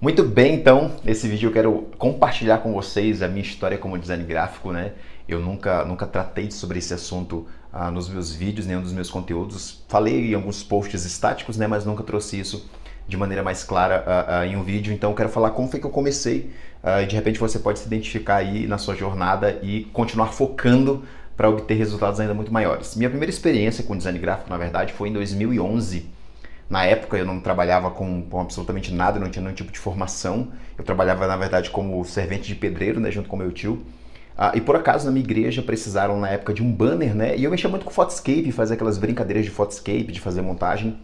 Muito bem, então, nesse vídeo eu quero compartilhar com vocês a minha história como design gráfico, né? Eu nunca tratei sobre esse assunto nos meus vídeos, nenhum dos meus conteúdos. Falei em alguns posts estáticos, né? Mas nunca trouxe isso de maneira mais clara em um vídeo. Então eu quero falar como foi que eu comecei. E de repente você pode se identificar aí na sua jornada e continuar focando para obter resultados ainda muito maiores. Minha primeira experiência com design gráfico, na verdade, foi em 2011. Na época eu não trabalhava com absolutamente nada, não tinha nenhum tipo de formação. Eu trabalhava, na verdade, como servente de pedreiro, né, junto com meu tio. E por acaso na minha igreja precisaram na época de um banner, né? E eu mexia muito com Photoscape, fazia aquelas brincadeiras de Photoscape, de fazer montagem.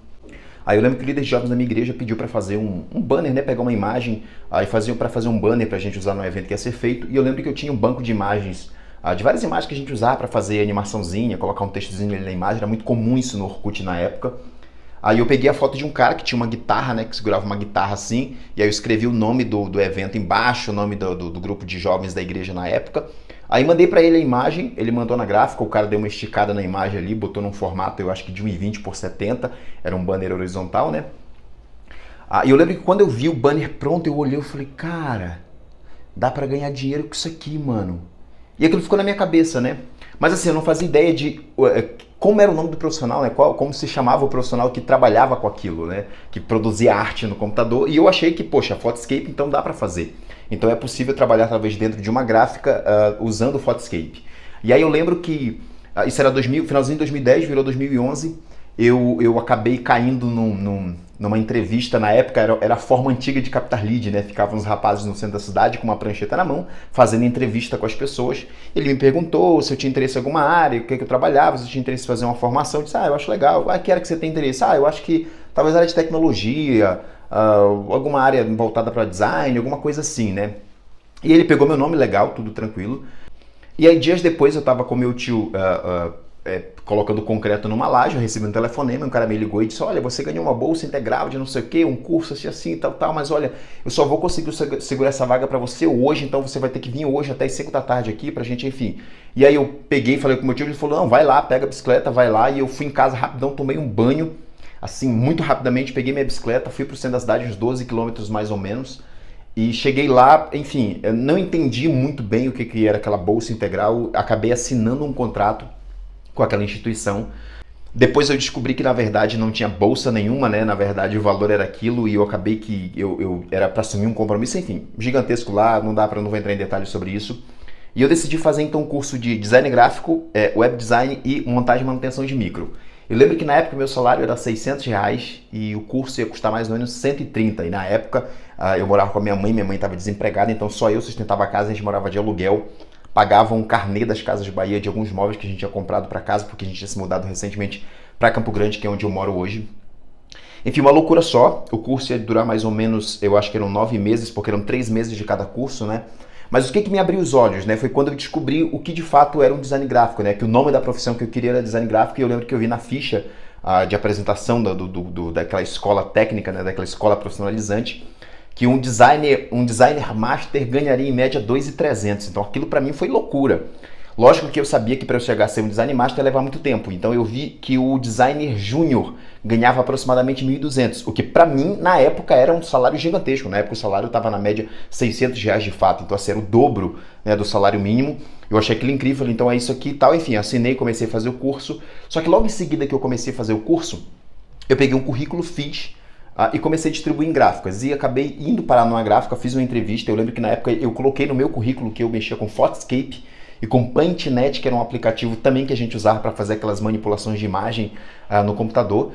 Aí eu lembro que o líder de jovens da minha igreja pediu para fazer um banner, né? Pegar uma imagem e fazer para fazer um banner pra gente usar no evento que ia ser feito. E eu lembro que eu tinha um banco de imagens, de várias imagens que a gente usava para fazer animaçãozinha, colocar um textozinho ali na imagem. Era muito comum isso no Orkut na época. Aí eu peguei a foto de um cara que tinha uma guitarra, né, que segurava uma guitarra assim, e aí eu escrevi o nome do evento embaixo, o nome do grupo de jovens da igreja na época. Aí mandei pra ele a imagem, ele mandou na gráfica, o cara deu uma esticada na imagem ali, botou num formato, eu acho que de 1,20 por 70, era um banner horizontal, né? E eu lembro que quando eu vi o banner pronto, eu olhei e falei, cara, dá pra ganhar dinheiro com isso aqui, mano. E aquilo ficou na minha cabeça, né? Mas assim, eu não fazia ideia de como era o nome do profissional, né? Como se chamava o profissional que trabalhava com aquilo, né? Que produzia arte no computador. E eu achei que, poxa, Photoscape então dá para fazer. Então é possível trabalhar talvez dentro de uma gráfica usando o Photoscape. E aí eu lembro que isso era finalzinho de 2010, virou 2011. Eu acabei caindo numa entrevista, na época era a forma antiga de captar lead, né? Ficavam uns rapazes no centro da cidade com uma prancheta na mão, fazendo entrevista com as pessoas. Ele me perguntou se eu tinha interesse em alguma área, o que eu trabalhava, se eu tinha interesse em fazer uma formação. Eu disse, eu acho legal. Que área que você tem interesse? Eu acho que talvez área de tecnologia, alguma área voltada para design, alguma coisa assim, né? E ele pegou meu nome, legal, tudo tranquilo. E aí dias depois eu tava com meu tio colocando concreto numa laje, eu recebi um telefonema, um cara me ligou e disse, olha, você ganhou uma bolsa integral de não sei o que, um curso assim e tal, mas olha, eu só vou conseguir segurar essa vaga para você hoje, então você vai ter que vir hoje até as 5 da tarde aqui pra gente, enfim. E aí eu peguei e falei com o meu tio, ele falou, não, vai lá, pega a bicicleta, vai lá, e eu fui em casa rapidão, tomei um banho, assim, muito rapidamente, peguei minha bicicleta, fui pro centro da cidade, uns 12 quilômetros mais ou menos, e cheguei lá, enfim, eu não entendi muito bem o que era aquela bolsa integral, acabei assinando um contrato com aquela instituição. Depois eu descobri que na verdade não tinha bolsa nenhuma, né? Na verdade o valor era aquilo e eu acabei que eu era para assumir um compromisso, enfim, gigantesco lá, não vou entrar em detalhes sobre isso. E eu decidi fazer então um curso de design gráfico, web design e montagem e manutenção de micro. Eu lembro que na época meu salário era R$600 e o curso ia custar mais ou menos 130. E na época eu morava com a minha mãe estava desempregada, então só eu sustentava a casa, a gente morava de aluguel. Pagava um carnê das Casas de Bahia de alguns móveis que a gente tinha comprado para casa, porque a gente tinha se mudado recentemente para Campo Grande, que é onde eu moro hoje. Enfim, uma loucura só. O curso ia durar mais ou menos, eu acho que eram 9 meses, porque eram 3 meses de cada curso, né? Mas o que me abriu os olhos, né? Foi quando eu descobri o que de fato era um design gráfico, né? Que o nome da profissão que eu queria era design gráfico, e eu lembro que eu vi na ficha de apresentação daquela escola técnica, né? Daquela escola profissionalizante, que um designer master ganharia em média 2.300. Então aquilo para mim foi loucura. Lógico que eu sabia que para eu chegar a ser um design master ia levar muito tempo. Então eu vi que o designer júnior ganhava aproximadamente 1.200, o que para mim na época era um salário gigantesco. Na época o salário estava na média R$600 de fato, então assim, era o dobro, né, do salário mínimo. Eu achei aquilo incrível, falei, então é isso aqui e tal. Enfim, assinei, comecei a fazer o curso. Só que logo em seguida que eu comecei a fazer o curso, eu peguei um currículo, fiz e comecei a distribuir em gráficas. E acabei indo parar numa gráfica, fiz uma entrevista. Eu lembro que na época eu coloquei no meu currículo que eu mexia com Photoscape e com Paintnet, que era um aplicativo também que a gente usava para fazer aquelas manipulações de imagem no computador.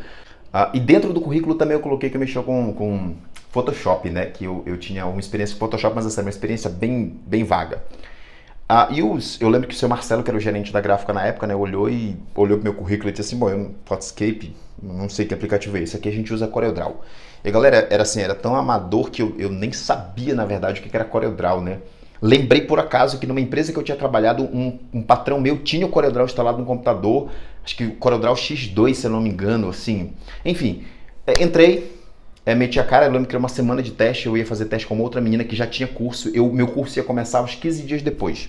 E dentro do currículo também eu coloquei que eu mexia com Photoshop, né? Que eu tinha uma experiência com Photoshop, mas essa era uma experiência bem vaga. Eu lembro que o seu Marcelo, que era o gerente da gráfica na época, né, olhou pro meu currículo e disse assim, bom, Photoscape, não sei que aplicativo é esse, aqui a gente usa CorelDRAW. E galera, era tão amador que eu nem sabia, na verdade, o que era CorelDRAW, né? Lembrei por acaso que numa empresa que eu tinha trabalhado, um patrão meu tinha o CorelDRAW instalado no computador, acho que o CorelDRAW X2, se eu não me engano, assim. Enfim, entrei, meti a cara, eu lembro que era uma semana de teste, eu ia fazer teste com uma outra menina que já tinha curso, meu curso ia começar uns 15 dias depois.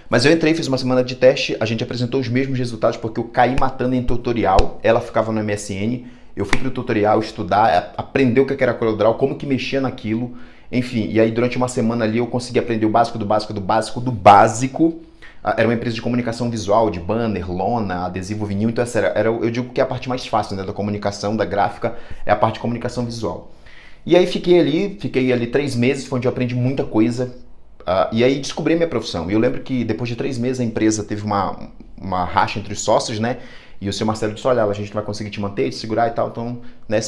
Mas eu entrei, fiz uma semana de teste, a gente apresentou os mesmos resultados porque eu caí matando em tutorial, ela ficava no MSN, eu fui pro tutorial estudar, aprender o que era CorelDRAW, como que mexia naquilo, enfim, e aí durante uma semana ali eu consegui aprender o básico do básico do básico do básico. Era uma empresa de comunicação visual, de banner, lona, adesivo vinil, então essa eu digo que é a parte mais fácil, né, da comunicação, da gráfica, é a parte de comunicação visual. E aí fiquei ali 3 meses, foi onde eu aprendi muita coisa, e aí descobri a minha profissão. E eu lembro que depois de 3 meses a empresa teve uma racha entre os sócios, né, e o seu Marcelo disse, olha, a gente não vai conseguir te manter, te segurar e tal, então, né,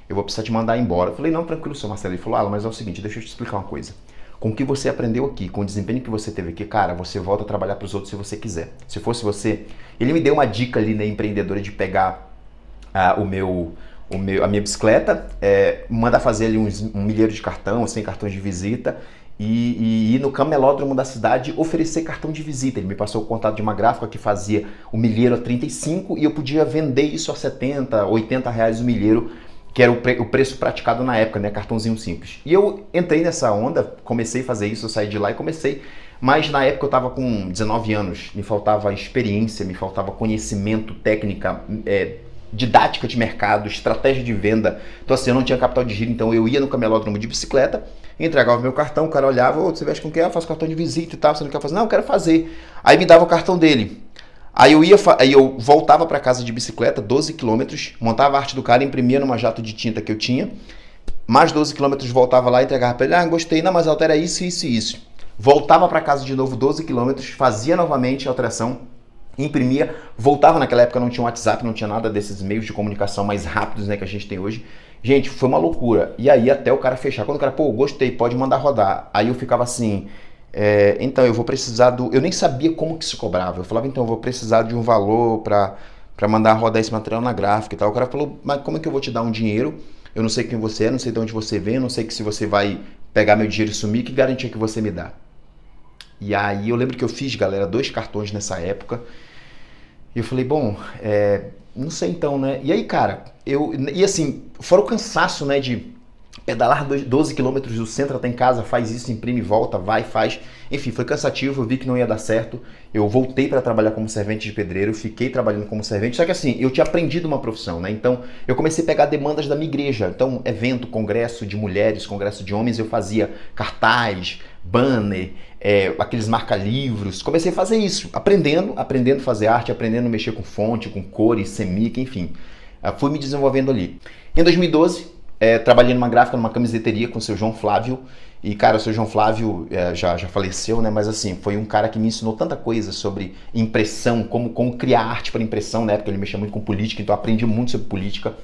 eu vou precisar te mandar embora. Eu falei, não, tranquilo, seu Marcelo. Ele falou, mas é o seguinte, deixa eu te explicar uma coisa. Com o que você aprendeu aqui, com o desempenho que você teve aqui, cara, você volta a trabalhar para os outros se você quiser. Se fosse você... Ele me deu uma dica ali, né, empreendedora, de pegar a minha bicicleta, mandar fazer ali um milheiro de cartão, 100 cartões de visita, e ir no camelódromo da cidade oferecer cartão de visita. Ele me passou o contato de uma gráfica que fazia o milheiro a 35 e eu podia vender isso a 70, 80 reais o milheiro, que era o preço praticado na época, né, cartãozinho simples. E eu entrei nessa onda, comecei a fazer isso, eu saí de lá e comecei, mas na época eu estava com 19 anos, me faltava experiência, me faltava conhecimento, técnica, didática de mercado, estratégia de venda. Então assim, eu não tinha capital de giro, então eu ia no camelódromo de bicicleta, entregava o meu cartão, o cara olhava, você veste com quem? Eu faço cartão de visita e tal, você não quer fazer? Não, eu quero fazer. Aí me dava o cartão dele. Aí eu voltava para casa de bicicleta, 12 quilômetros, montava a arte do cara, imprimia numa jato de tinta que eu tinha, mais 12 quilômetros voltava lá e entregava para ele, gostei, não, mas altera isso, isso e isso. Voltava para casa de novo, 12 quilômetros, fazia novamente a alteração, imprimia, voltava. Naquela época não tinha WhatsApp, não tinha nada desses meios de comunicação mais rápidos, né, que a gente tem hoje. Gente, foi uma loucura. E aí até o cara fechar, quando o cara, gostei, pode mandar rodar. Aí eu ficava assim... então eu vou precisar eu nem sabia como que se cobrava. Eu falava, então eu vou precisar de um valor para mandar rodar esse material na gráfica e tal. O cara falou, mas como é que eu vou te dar um dinheiro? Eu não sei quem você é, não sei de onde você vem, não sei que se você vai pegar meu dinheiro e sumir, que garantia que você me dá? E aí eu lembro que eu fiz, galera, 2 cartões nessa época. E eu falei, bom, não sei então, né? E aí, cara, e assim, fora o cansaço, né, de pedalar 12 quilômetros do centro até em casa, faz isso, imprime, volta, vai, faz. Enfim, foi cansativo, eu vi que não ia dar certo. Eu voltei para trabalhar como servente de pedreiro, fiquei trabalhando como servente. Só que assim, eu tinha aprendido uma profissão, né? Então, eu comecei a pegar demandas da minha igreja. Então, evento, congresso de mulheres, congresso de homens, eu fazia cartaz, banner, aqueles marca-livros. Comecei a fazer isso, aprendendo a fazer arte, aprendendo a mexer com fonte, com cores, semic, enfim. Fui me desenvolvendo ali. Em 2012, trabalhei numa gráfica, numa camiseteria com o seu João Flávio. E, cara, o seu João Flávio já faleceu, né? Mas, assim, foi um cara que me ensinou tanta coisa sobre impressão, como criar arte para impressão, né? Porque ele mexia muito com política, então eu aprendi muito sobre política.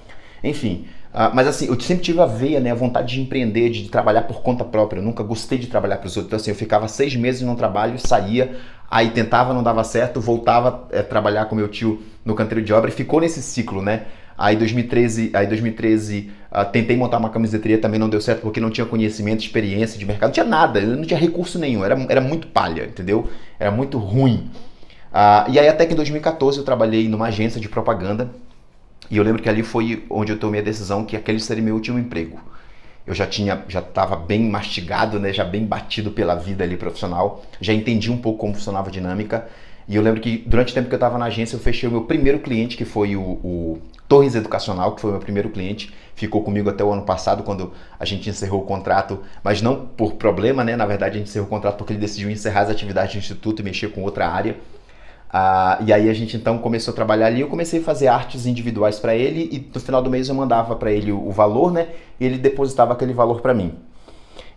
Enfim, mas assim, eu sempre tive a veia, né? A vontade de empreender, de trabalhar por conta própria. Eu nunca gostei de trabalhar para os outros. Então, assim, eu ficava 6 meses num trabalho, saía, aí tentava, não dava certo, voltava a trabalhar com meu tio no canteiro de obra e ficou nesse ciclo, né? Aí 2013, tentei montar uma camiseteria, também não deu certo porque não tinha conhecimento, experiência de mercado, não tinha nada, eu não tinha recurso nenhum, era muito palha, entendeu? Era muito ruim. E aí até que em 2014 eu trabalhei numa agência de propaganda e eu lembro que ali foi onde eu tomei a decisão que aquele seria meu último emprego. Eu já estava bem mastigado, né, já bem batido pela vida ali profissional, já entendi um pouco como funcionava a dinâmica. E eu lembro que durante o tempo que eu estava na agência eu fechei o meu primeiro cliente, que foi o Torres Educacional, que foi o meu primeiro cliente. Ficou comigo até o ano passado, quando a gente encerrou o contrato, mas não por problema, né? Na verdade a gente encerrou o contrato porque ele decidiu encerrar as atividades do instituto e mexer com outra área. E aí a gente então começou a trabalhar ali, eu comecei a fazer artes individuais para ele e no final do mês eu mandava para ele o valor, né? E ele depositava aquele valor para mim.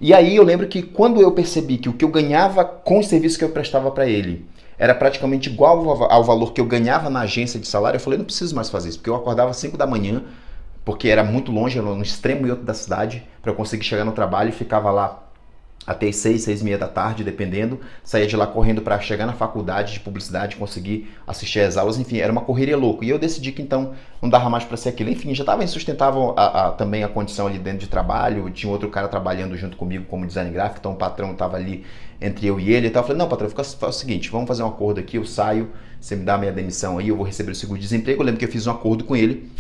E aí eu lembro que quando eu percebi que o que eu ganhava com os serviços que eu prestava para ele era praticamente igual ao valor que eu ganhava na agência de salário, eu falei, não preciso mais fazer isso, porque eu acordava às 5 da manhã, porque era muito longe, era no extremo e outro da cidade, para eu conseguir chegar no trabalho, e ficava lá até as 6, 6 e meia da tarde, dependendo, saía de lá correndo para chegar na faculdade de publicidade, conseguir assistir às aulas, enfim, era uma correria louca. E eu decidi que então não dava mais para ser aquilo. Enfim, já estava insustentável também a condição ali dentro de trabalho, tinha outro cara trabalhando junto comigo como design gráfico, então o patrão estava ali entre eu e ele, então eu falei, não, patrão, faz o seguinte, vamos fazer um acordo aqui, eu saio, você me dá a minha demissão aí, eu vou receber o seguro-desemprego. Eu lembro que eu fiz um acordo com ele,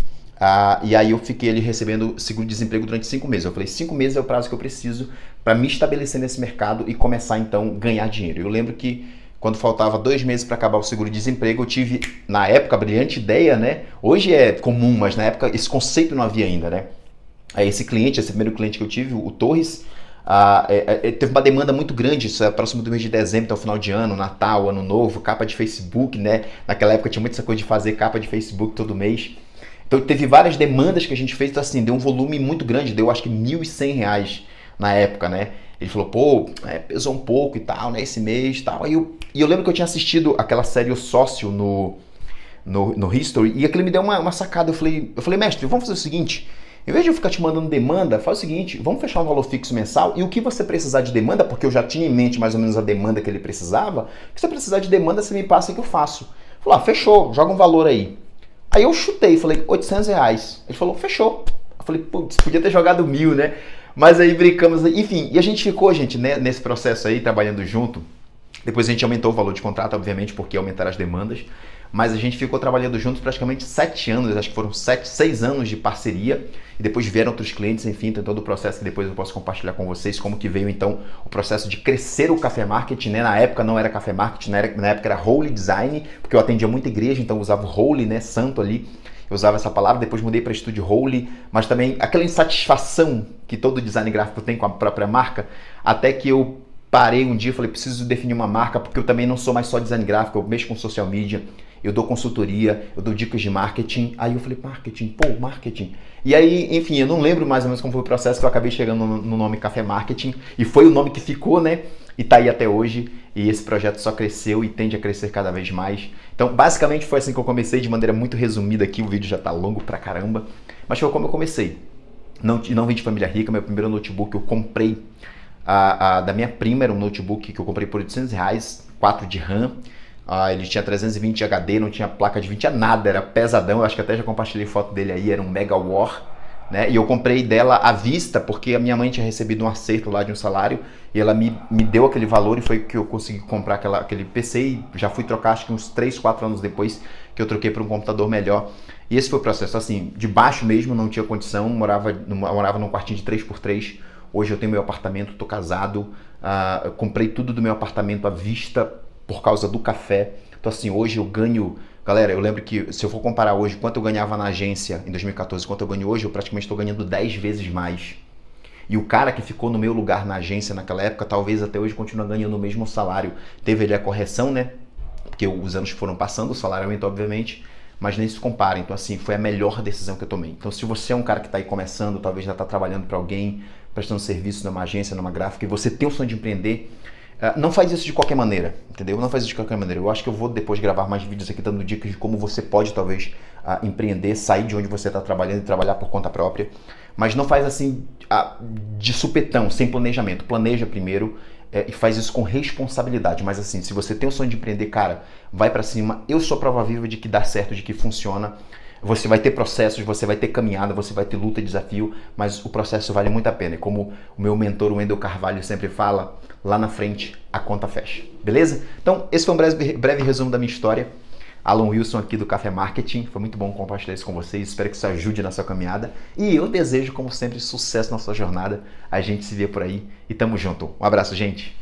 e aí eu fiquei ali recebendo seguro-desemprego durante 5 meses. Eu falei, 5 meses é o prazo que eu preciso para me estabelecer nesse mercado e começar então a ganhar dinheiro. Eu lembro que quando faltava 2 meses para acabar o seguro-desemprego, eu tive, na época, a brilhante ideia, né? Hoje é comum, mas na época esse conceito não havia ainda, né? Aí esse primeiro cliente que eu tive, o Torres, teve uma demanda muito grande, isso é próximo do mês de dezembro, até o final de ano, Natal, Ano Novo, capa de Facebook, né? Naquela época tinha muita essa coisa de fazer capa de Facebook todo mês. Então teve várias demandas que a gente fez, então assim, deu um volume muito grande, deu acho que R$ 1.100 na época, né? Ele falou, pô, pesou um pouco e tal, né, esse mês e tal. E eu lembro que eu tinha assistido aquela série O Sócio no History, e aquilo me deu uma sacada. Eu falei, mestre, vamos fazer o seguinte, em vez de eu ficar te mandando demanda, faz o seguinte, vamos fechar um valor fixo mensal, e o que você precisar de demanda, porque eu já tinha em mente mais ou menos a demanda que ele precisava, o que você precisar de demanda, você me passa que eu faço. Falou, fechou, joga um valor aí. Aí eu chutei, falei, R$ 800. Ele falou, fechou. Eu falei, putz, podia ter jogado 1.000, né? Mas aí brincamos, enfim, e a gente ficou, gente, né, nesse processo aí, trabalhando junto. Depois a gente aumentou o valor de contrato, obviamente, porque aumentaram as demandas. Mas a gente ficou trabalhando juntos praticamente 7 anos, acho que foram 6 anos de parceria. E depois vieram outros clientes, enfim, tem todo o processo que depois eu posso compartilhar com vocês, como que veio então o processo de crescer o Café Marketing, né? Na época não era Café Marketing, na época era Holy Design, porque eu atendia muita igreja, então eu usava o Holy, né, santo ali. Eu usava essa palavra, depois mudei para Estúdio Holy, mas também aquela insatisfação que todo design gráfico tem com a própria marca, até que eu parei um dia e falei, preciso definir uma marca, porque eu também não sou mais só design gráfico, eu mexo com social media, eu dou consultoria, eu dou dicas de marketing. Aí eu falei, marketing. E aí, enfim, eu não lembro mais ou menos como foi o processo, que eu acabei chegando no nome Café Marketing, e foi o nome que ficou, né? E tá aí até hoje, e esse projeto só cresceu e tende a crescer cada vez mais. Então, basicamente foi assim que eu comecei, de maneira muito resumida aqui, o vídeo já tá longo pra caramba, mas foi como eu comecei. Não vim de família rica, meu primeiro notebook eu comprei da minha prima, era um notebook que eu comprei por R$ 800, 4 de RAM, ele tinha 320 de HD, não tinha placa de vídeo, tinha nada, era pesadão, eu acho que até já compartilhei foto dele aí, era um Mega War, né? E eu comprei dela à vista, porque a minha mãe tinha recebido um acerto lá de um salário, e ela me deu aquele valor, e foi que eu consegui comprar aquele PC, e já fui trocar, acho que uns 3, 4 anos depois, que eu troquei para um computador melhor. E esse foi o processo, assim, de baixo mesmo, não tinha condição, morava num quartinho de 3x3, hoje eu tenho meu apartamento, tô casado, comprei tudo do meu apartamento à vista, por causa do café. Então assim, hoje eu ganho... Galera, eu lembro que se eu for comparar hoje quanto eu ganhava na agência em 2014 quanto eu ganho hoje, eu praticamente estou ganhando 10 vezes mais. E o cara que ficou no meu lugar na agência naquela época, talvez até hoje continue ganhando o mesmo salário. Teve ali a correção, né? Porque os anos foram passando, o salário aumentou obviamente, mas nem se compara. Então assim, foi a melhor decisão que eu tomei. Então se você é um cara que está aí começando, talvez já está trabalhando para alguém, prestando serviço numa agência, numa gráfica, e você tem o sonho de empreender, não faz isso de qualquer maneira, entendeu? Não faz isso de qualquer maneira. Eu acho que eu vou depois gravar mais vídeos aqui dando dicas de como você pode talvez empreender, sair de onde você está trabalhando e trabalhar por conta própria. Mas não faz assim de supetão, sem planejamento. Planeja primeiro e faz isso com responsabilidade. Mas assim, se você tem o sonho de empreender, cara, vai pra cima. Eu sou prova viva de que dá certo, de que funciona. Você vai ter processos, você vai ter caminhada, você vai ter luta e desafio, mas o processo vale muito a pena. E como o meu mentor, o Wendel Carvalho, sempre fala, lá na frente a conta fecha. Beleza? Então, esse foi um breve resumo da minha história. Alan Wilson aqui do Café Marketing. Foi muito bom compartilhar isso com vocês. Espero que isso ajude na sua caminhada. E eu desejo, como sempre, sucesso na sua jornada. A gente se vê por aí e tamo junto. Um abraço, gente.